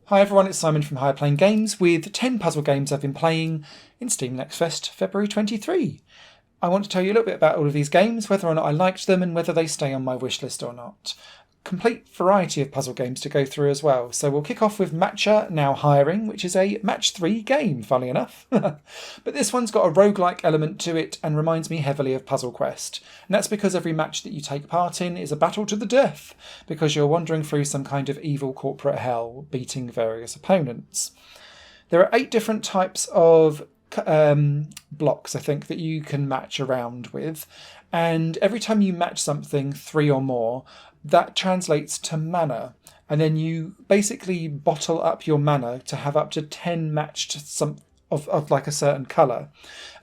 Hi everyone, it's Simon from Higher Plane Games with 10 puzzle games I've been playing in Steam Next Fest February 23. I want to tell you a little bit about all of these games, whether or not I liked them and whether they stay on my wishlist or not. Complete variety of puzzle games to go through as well. So we'll kick off with Matchr Now Hiring, which is a match 3 game, funnily enough. But this one's got a roguelike element to it and reminds me heavily of Puzzle Quest. And that's because every match that you take part in is a battle to the death, because you're wandering through some kind of evil corporate hell, beating various opponents. There are 8 different types of blocks, I think, that you can match around with. And every time you match something, 3 or more, that translates to mana, and then you basically bottle up your mana to have up to 10 matched of like a certain colour.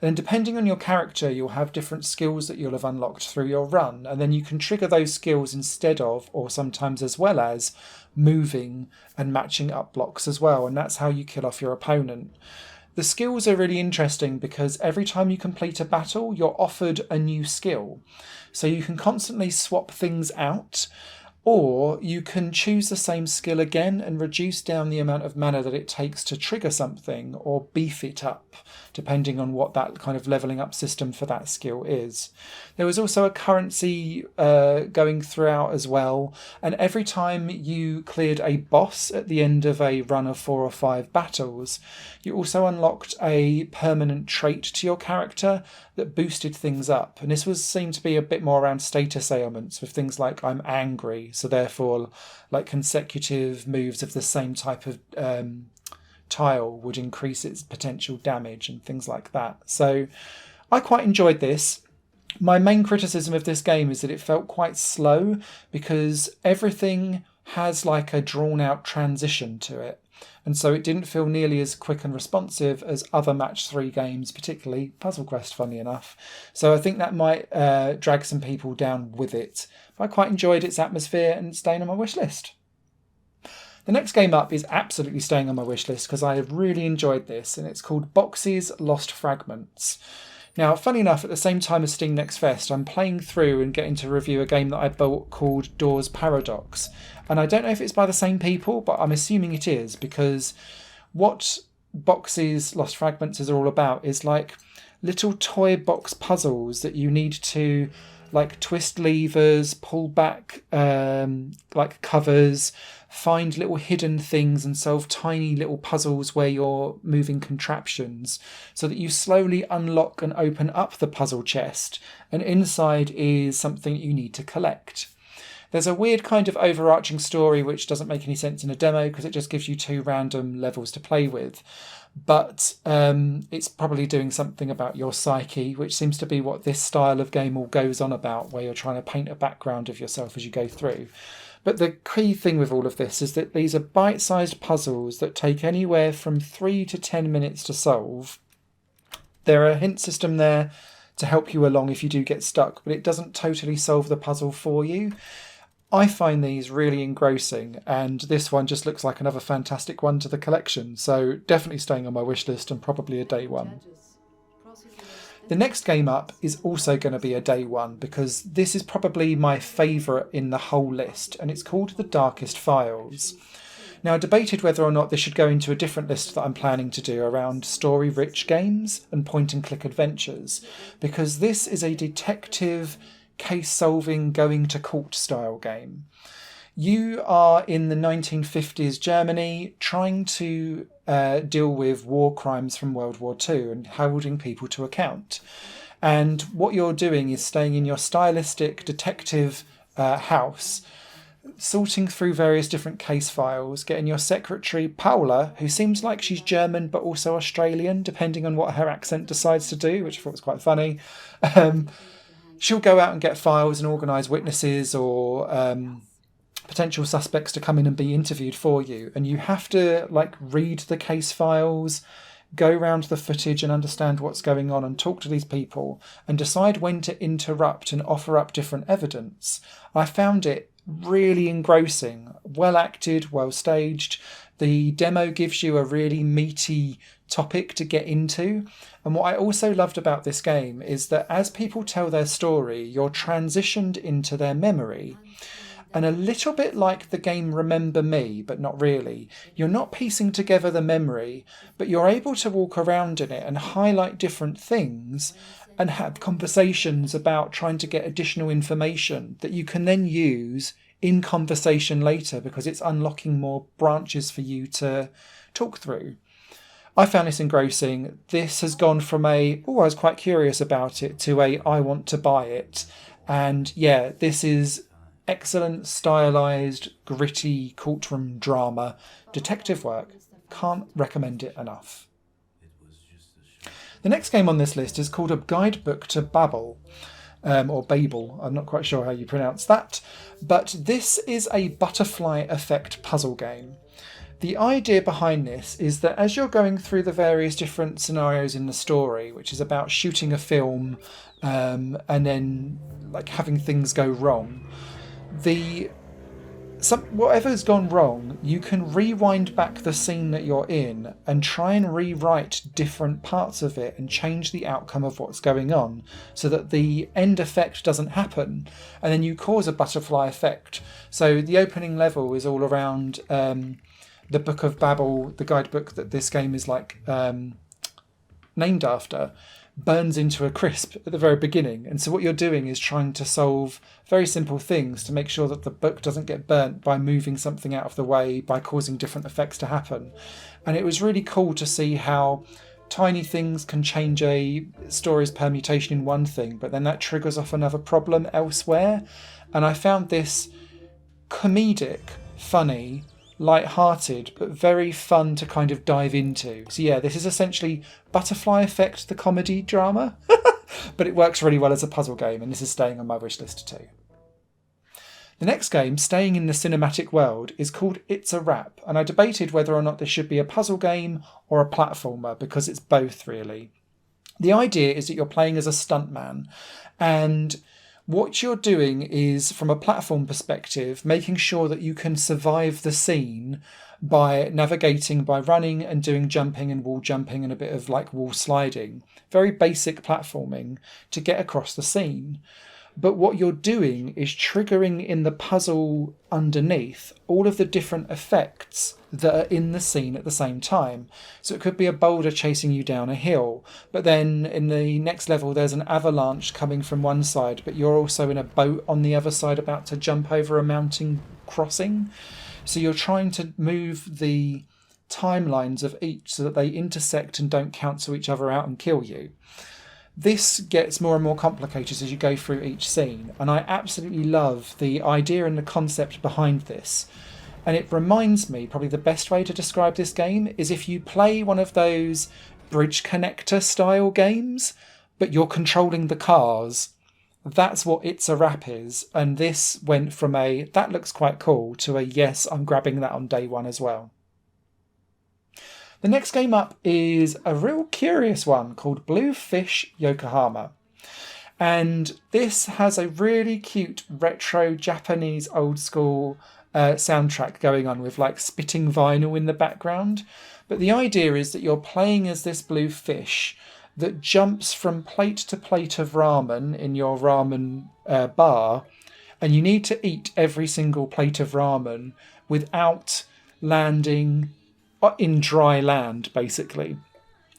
And then depending on your character, you'll have different skills that you'll have unlocked through your run, and then you can trigger those skills instead of, or sometimes as well as, moving and matching up blocks as well, and that's how you kill off your opponent. The skills are really interesting because every time you complete a battle, you're offered a new skill. So you can constantly swap things out, or you can choose the same skill again and reduce down the amount of mana that it takes to trigger something or beef it up, depending on what that kind of levelling up system for that skill is. There was also a currency going throughout as well, and every time you cleared a boss at the end of a run of 4 or 5 battles, you also unlocked a permanent trait to your character that boosted things up. And this seemed to be a bit more around status ailments, with things like I'm angry, so therefore like consecutive moves of the same type of tile would increase its potential damage and things like that. So I quite enjoyed this. My main criticism of this game is that it felt quite slow because everything has like a drawn out transition to it. And so it didn't feel nearly as quick and responsive as other match 3 games, particularly Puzzle Quest, funny enough. So I think that might drag some people down with it. But I quite enjoyed its atmosphere and it's staying on my wish list. The next game up is absolutely staying on my wish list because I have really enjoyed this, and it's called Boxes Lost Fragments. Now, funny enough, at the same time as Steam Next Fest, I'm playing through and getting to review a game that I bought called Doors Paradox. And I don't know if it's by the same people, but I'm assuming it is, because what Boxes Lost Fragments is all about is like little toy box puzzles that you need to like twist levers, pull back like covers, find little hidden things and solve tiny little puzzles where you're moving contraptions so that you slowly unlock and open up the puzzle chest, and inside is something you need to collect. There's a weird kind of overarching story which doesn't make any sense in a demo because it just gives you 2 random levels to play with. But it's probably doing something about your psyche, which seems to be what this style of game all goes on about, where you're trying to paint a background of yourself as you go through. But the key thing with all of this is that these are bite-sized puzzles that take anywhere from 3 to 10 minutes to solve. There are a hint system there to help you along if you do get stuck, but it doesn't totally solve the puzzle for you. I find these really engrossing, and this one just looks like another fantastic one to the collection, so definitely staying on my wish list and probably a day one. The next game up is also going to be a day one because this is probably my favourite in the whole list, and it's called The Darkest Files. Now, I debated whether or not this should go into a different list that I'm planning to do around story-rich games and point-and-click adventures, because this is a detective case-solving, going-to-court style game. You are in the 1950s Germany trying to deal with war crimes from World War II and holding people to account. And what you're doing is staying in your stylistic detective house, sorting through various different case files, getting your secretary, Paula, who seems like she's German but also Australian, depending on what her accent decides to do, which I thought was quite funny. She'll go out and get files and organise witnesses or potential suspects to come in and be interviewed for you. And you have to like read the case files, go around the footage and understand what's going on and talk to these people and decide when to interrupt and offer up different evidence. I found it really engrossing, well acted, well staged. The demo gives you a really meaty topic to get into. And what I also loved about this game is that as people tell their story, you're transitioned into their memory. And a little bit like the game Remember Me, but not really. You're not piecing together the memory, but you're able to walk around in it and highlight different things and have conversations about trying to get additional information that you can then use in conversation later, because it's unlocking more branches for you to talk through. I found this engrossing. This has gone from I was quite curious about it, to I want to buy it. And yeah, this is excellent, stylised, gritty courtroom drama, detective work. Can't recommend it enough. The next game on this list is called A Guidebook to Babel, or Babel. I'm not quite sure how you pronounce that. But this is a butterfly effect puzzle game. The idea behind this is that as you're going through the various different scenarios in the story, which is about shooting a film and then like having things go wrong, whatever's gone wrong, you can rewind back the scene that you're in and try and rewrite different parts of it and change the outcome of what's going on so that the end effect doesn't happen, and then you cause a butterfly effect. So the opening level is all around the Book of Babel, the guidebook that this game is named after, burns into a crisp at the very beginning. And so what you're doing is trying to solve very simple things to make sure that the book doesn't get burnt by moving something out of the way, by causing different effects to happen. And it was really cool to see how tiny things can change a story's permutation in one thing, but then that triggers off another problem elsewhere. And I found this comedic, funny, light-hearted, but very fun to kind of dive into. So yeah, this is essentially Butterfly Effect, the comedy drama, but it works really well as a puzzle game, and this is staying on my wish list too. The next game, staying in the cinematic world, is called It's a Wrap, and I debated whether or not this should be a puzzle game or a platformer, because it's both really. The idea is that you're playing as a stuntman, and what you're doing is, from a platform perspective, making sure that you can survive the scene by navigating, by running and doing jumping and wall jumping and a bit of like wall sliding. Very basic platforming to get across the scene. But what you're doing is triggering in the puzzle underneath all of the different effects that are in the scene at the same time. So it could be a boulder chasing you down a hill, but then in the next level there's an avalanche coming from one side, but you're also in a boat on the other side about to jump over a mountain crossing. So you're trying to move the timelines of each so that they intersect and don't cancel each other out and kill you. This gets more and more complicated as you go through each scene, and I absolutely love the idea and the concept behind this. And it reminds me, probably the best way to describe this game is if you play one of those bridge connector style games, but you're controlling the cars. That's what It's a Wrap is, and this went from a that looks quite cool to a yes, I'm grabbing that on day one as well. The next game up is a real curious one called Blue Fish Yokohama. And this has a really cute retro Japanese old school soundtrack going on with like spitting vinyl in the background. But the idea is that you're playing as this blue fish that jumps from plate to plate of ramen in your ramen bar. And you need to eat every single plate of ramen without landing in dry land, basically,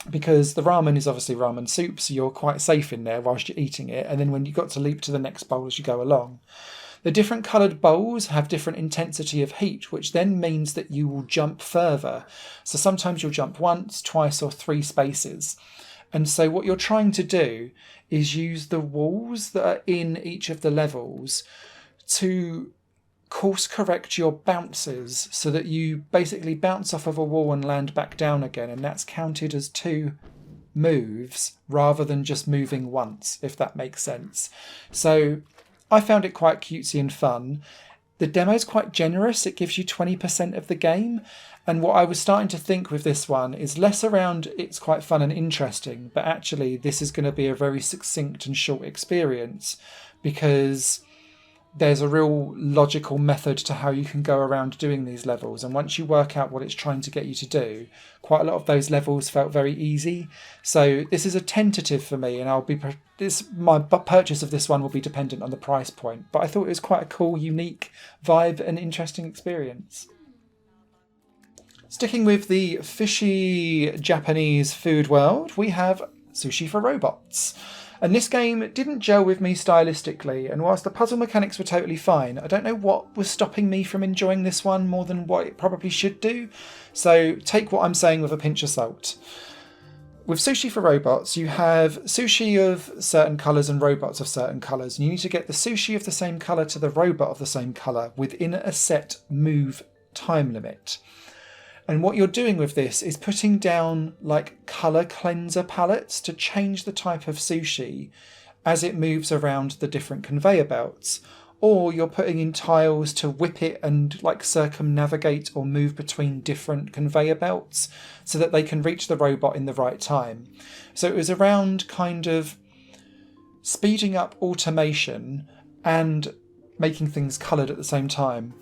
because the ramen is obviously ramen soup, so you're quite safe in there whilst you're eating it, and then when you've got to leap to the next bowl as you go along. The different coloured bowls have different intensity of heat, which then means that you will jump further. So sometimes you'll jump once, twice or three spaces. And so what you're trying to do is use the walls that are in each of the levels to course correct your bounces so that you basically bounce off of a wall and land back down again, and that's counted as 2 moves rather than just moving once, if that makes sense. So I found it quite cutesy and fun. The demo's quite generous. It gives you 20% of the game, and what I was starting to think with this one is less around it's quite fun and interesting, but actually this is going to be a very succinct and short experience, because there's a real logical method to how you can go around doing these levels. And once you work out what it's trying to get you to do, quite a lot of those levels felt very easy. So this is a tentative for me, and my purchase of this one will be dependent on the price point. But I thought it was quite a cool, unique vibe and interesting experience. Sticking with the fishy Japanese food world, we have Sushi for Robots. And this game didn't gel with me stylistically, and whilst the puzzle mechanics were totally fine, I don't know what was stopping me from enjoying this one more than what it probably should do, so take what I'm saying with a pinch of salt. With Sushi for Robots, you have sushi of certain colours and robots of certain colours, and you need to get the sushi of the same colour to the robot of the same colour within a set move time limit. And what you're doing with this is putting down like colour cleanser palettes to change the type of sushi as it moves around the different conveyor belts. Or you're putting in tiles to whip it and like circumnavigate or move between different conveyor belts so that they can reach the robot in the right time. So it was around kind of speeding up automation and making things coloured at the same time.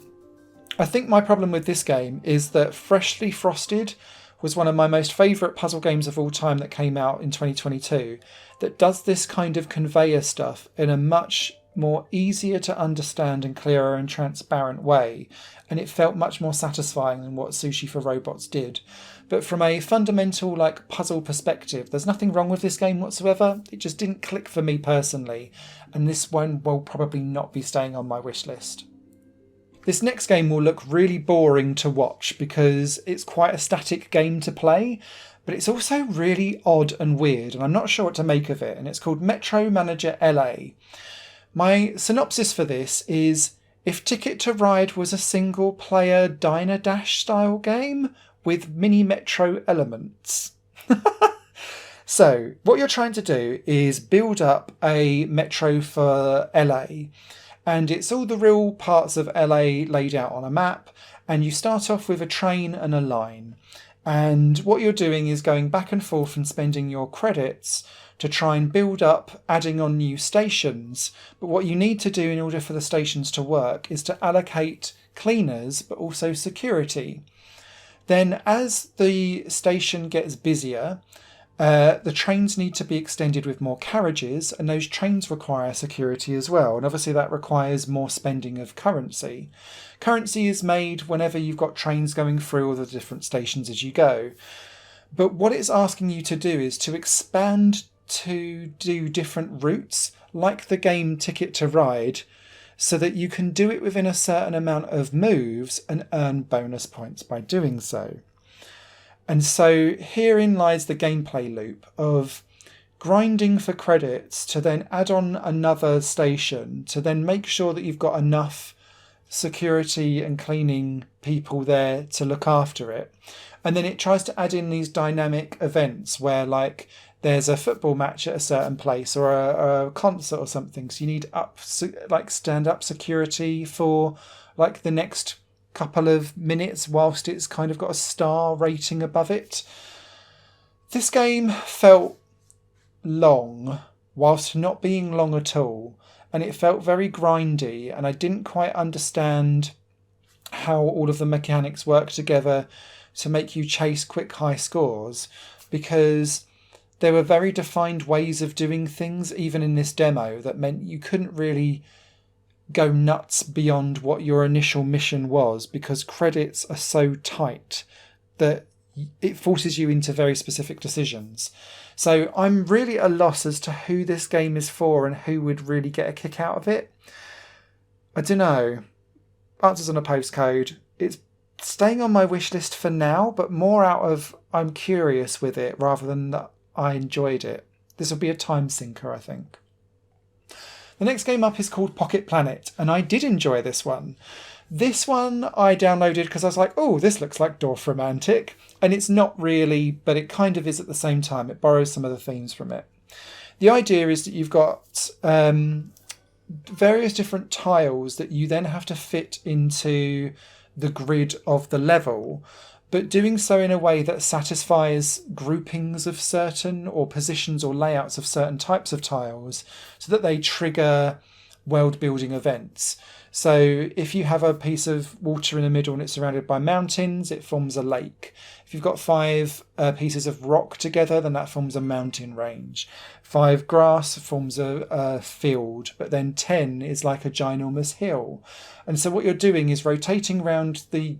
I think my problem with this game is that Freshly Frosted was one of my most favourite puzzle games of all time that came out in 2022 that does this kind of conveyor stuff in a much more easier to understand and clearer and transparent way, and it felt much more satisfying than what Sushi for Robots did. But from a fundamental like puzzle perspective, there's nothing wrong with this game whatsoever. It just didn't click for me personally, and this one will probably not be staying on my wish list. This next game will look really boring to watch because it's quite a static game to play, but it's also really odd and weird, and I'm not sure what to make of it, and it's called Metro Manager LA. My synopsis for this is, if Ticket to Ride was a single-player Diner Dash style game with mini Metro elements. So, what you're trying to do is build up a Metro for LA, and it's all the real parts of LA laid out on a map, and you start off with a train and a line. And what you're doing is going back and forth and spending your credits to try and build up, adding on new stations. But what you need to do in order for the stations to work is to allocate cleaners, but also security. Then as the station gets busier, the trains need to be extended with more carriages, and those trains require security as well. And obviously that requires more spending of currency. Currency is made whenever you've got trains going through all the different stations as you go. But what it's asking you to do is to expand to do different routes, like the game Ticket to Ride, so that you can do it within a certain amount of moves and earn bonus points by doing so. And so herein lies the gameplay loop of grinding for credits to then add on another station to then make sure that you've got enough security and cleaning people there to look after it. And then it tries to add in these dynamic events where like there's a football match at a certain place or a concert or something. So you need stand-up security for like the next couple of minutes whilst it's kind of got a star rating above it. This game felt long whilst not being long at all, and it felt very grindy, and I didn't quite understand how all of the mechanics work together to make you chase quick high scores, because there were very defined ways of doing things even in this demo that meant you couldn't really go nuts beyond what your initial mission was, because credits are so tight that it forces you into very specific decisions. So I'm really at a loss as to who this game is for and who would really get a kick out of it. I don't know. Answers on a postcode. It's staying on my wish list for now, but more out of I'm curious with it rather than that I enjoyed it. This will be a time sinker, I think. The next game up is called Pocket Planet, and I did enjoy this one. This one I downloaded because I was like, oh, this looks like Dorfromantik, and it's not really, but it kind of is at the same time. It borrows some of the themes from it. The idea is that you've got various different tiles that you then have to fit into the grid of the level, but doing so in a way that satisfies groupings of certain or positions or layouts of certain types of tiles so that they trigger world building events. So if you have a piece of water in the middle and it's surrounded by mountains, it forms a lake. If you've got 5 pieces of rock together, then that forms a mountain range. 5 grass forms a field, but then 10 is like a ginormous hill. And so what you're doing is rotating around the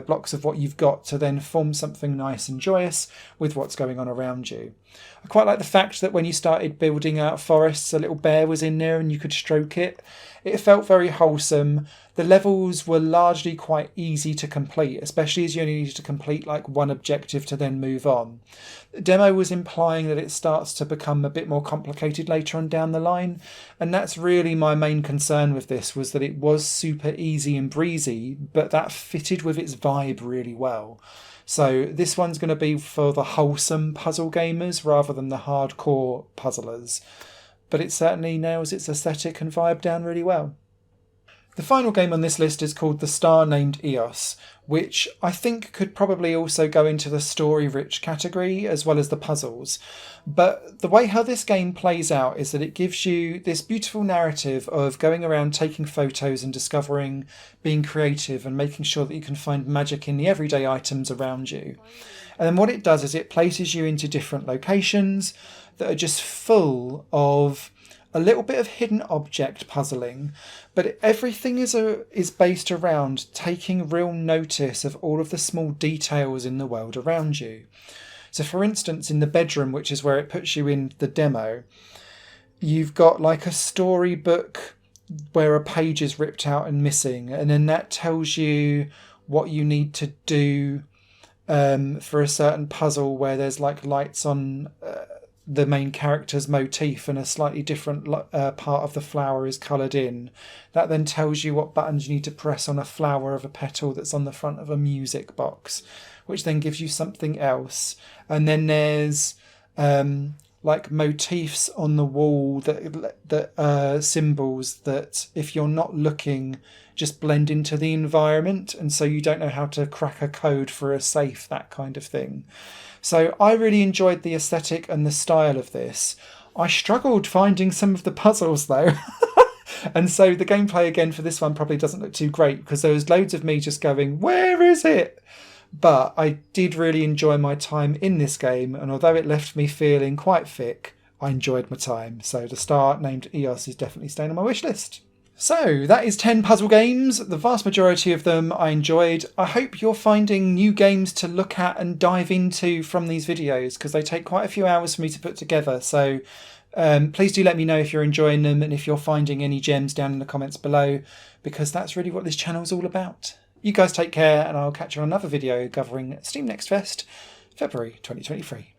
blocks of what you've got to then form something nice and joyous with what's going on around you. I quite like the fact that when you started building out forests, a little bear was in there and you could stroke it. It felt very wholesome. The levels were largely quite easy to complete, especially as you only needed to complete like one objective to then move on. The demo was implying that it starts to become a bit more complicated later on down the line, and that's really my main concern with this, was that it was super easy and breezy, but that fitted with its vibe really well. So this one's going to be for the wholesome puzzle gamers rather than the hardcore puzzlers, but it certainly nails its aesthetic and vibe down really well. The final game on this list is called the Star Named EOS, which I think could probably also go into the story-rich category as well as the puzzles. But the way how this game plays out is that it gives you this beautiful narrative of going around taking photos and discovering, being creative and making sure that you can find magic in the everyday items around you. And then what it does is it places you into different locations that are just full of a little bit of hidden object puzzling, but everything is based around taking real notice of all of the small details in the world around you. So for instance, in the bedroom, which is where it puts you in the demo, you've got like a storybook where a page is ripped out and missing, and then that tells you what you need to do for a certain puzzle where there's like lights on the main character's motif and a slightly different part of the flower is coloured in. That then tells you what buttons you need to press on a flower of a petal that's on the front of a music box, which then gives you something else. And then there's like motifs on the wall that symbols that if you're not looking just blend into the environment, and so you don't know how to crack a code for a safe, that kind of thing. So I really enjoyed the aesthetic and the style of this. I struggled finding some of the puzzles though. And so the gameplay again for this one probably doesn't look too great because there was loads of me just going, where is it? But I did really enjoy my time in this game, and although it left me feeling quite thick, I enjoyed my time. So the Star Named EOS is definitely staying on my wish list. So that is 10 puzzle games. The vast majority of them I enjoyed. I hope you're finding new games to look at and dive into from these videos, because they take quite a few hours for me to put together. So please do let me know if you're enjoying them and if you're finding any gems down in the comments below, because that's really what this channel is all about. You guys take care, and I'll catch you on another video covering Steam Next Fest, February 2023.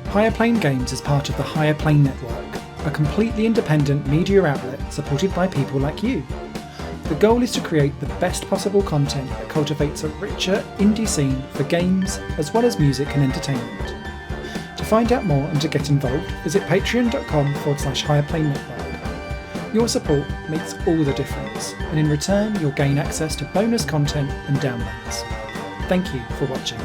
Higher Plane Games is part of the Higher Plane Network, a completely independent media outlet supported by people like you. The goal is to create the best possible content that cultivates a richer indie scene for games as well as music and entertainment. To find out more and to get involved, visit patreon.com/higherplane-network. Your support makes all the difference, and in return you'll gain access to bonus content and downloads. Thank you for watching.